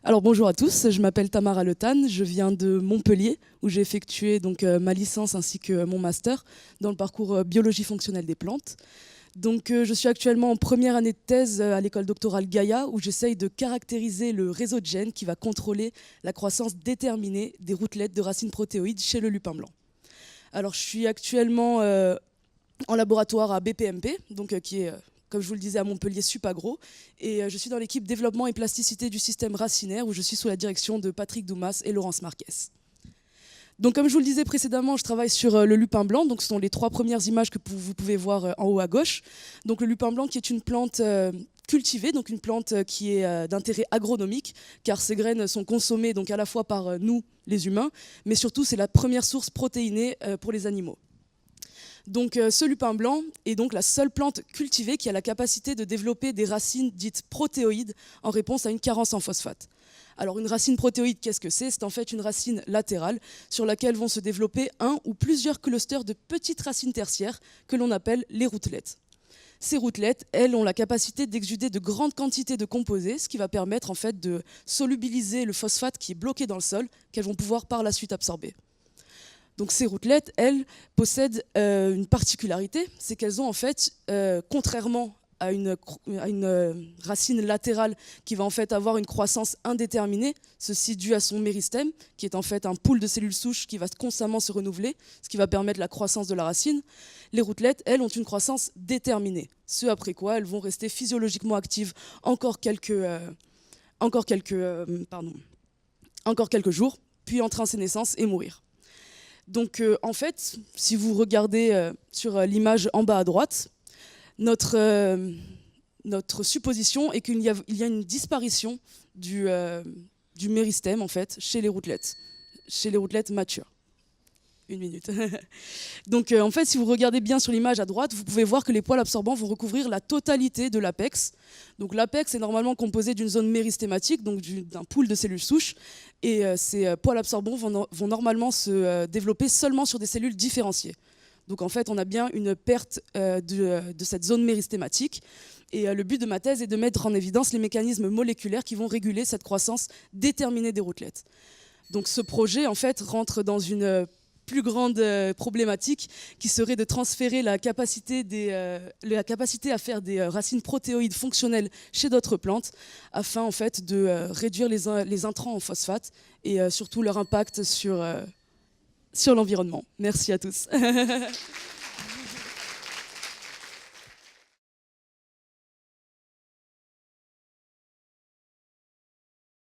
Alors bonjour à tous, je m'appelle Tamara Letane, je viens de Montpellier où j'ai effectué ma licence ainsi que mon master dans le parcours biologie fonctionnelle des plantes. Je suis actuellement en première année de thèse à l'école doctorale Gaïa où j'essaye de caractériser le réseau de gènes qui va contrôler la croissance déterminée des routelettes de racines protéoïdes chez le lupin blanc. Alors je suis actuellement en laboratoire à BPMP, qui est comme je vous le disais, à Montpellier, Supagro. Et je suis dans l'équipe développement et plasticité du système racinaire, où je suis sous la direction de Patrick Doumas et Laurence Marquez. Donc, comme je vous le disais précédemment, je travaille sur le lupin blanc. Donc, ce sont les 3 premières images que vous pouvez voir en haut à gauche. Donc, le lupin blanc qui est une plante cultivée, donc une plante qui est d'intérêt agronomique, car ses graines sont consommées donc à la fois par nous, les humains, mais surtout, c'est la première source protéinée pour les animaux. Donc ce lupin blanc est donc la seule plante cultivée qui a la capacité de développer des racines dites protéoïdes en réponse à une carence en phosphate. Alors une racine protéoïde, qu'est-ce que c'est ? C'est en fait une racine latérale sur laquelle vont se développer un ou plusieurs clusters de petites racines tertiaires que l'on appelle les routelettes. Ces routelettes, elles, ont la capacité d'exuder de grandes quantités de composés, ce qui va permettre en fait de solubiliser le phosphate qui est bloqué dans le sol, qu'elles vont pouvoir par la suite absorber. Donc ces routelettes, elles, possèdent une particularité, c'est qu'elles ont en fait, contrairement à une racine latérale qui va en fait avoir une croissance indéterminée, ceci dû à son méristème, qui est en fait un pool de cellules souches qui va constamment se renouveler, ce qui va permettre la croissance de la racine. Les routelettes, elles, ont une croissance déterminée, ce après quoi elles vont rester physiologiquement actives encore quelques jours, puis entrer en sénescence et mourir. Donc en fait, si vous regardez sur l'image en bas à droite, notre supposition est qu'il y a une disparition du méristème en fait, chez les routelettes matures. Une minute. Donc en fait, si vous regardez bien sur l'image à droite, vous pouvez voir que les poils absorbants vont recouvrir la totalité de l'apex. Donc l'apex est normalement composé d'une zone méristématique, donc d'un pool de cellules souches. Et ces poils absorbants vont normalement se développer seulement sur des cellules différenciées. Donc en fait, on a bien une perte de cette zone méristématique. Et le but de ma thèse est de mettre en évidence les mécanismes moléculaires qui vont réguler cette croissance déterminée des routelettes. Donc ce projet, en fait, rentre dans une plus grande problématique qui serait de transférer la capacité à faire des racines protéoïdes fonctionnelles chez d'autres plantes afin en fait de réduire les intrants en phosphate et surtout leur impact sur l'environnement. Merci à tous.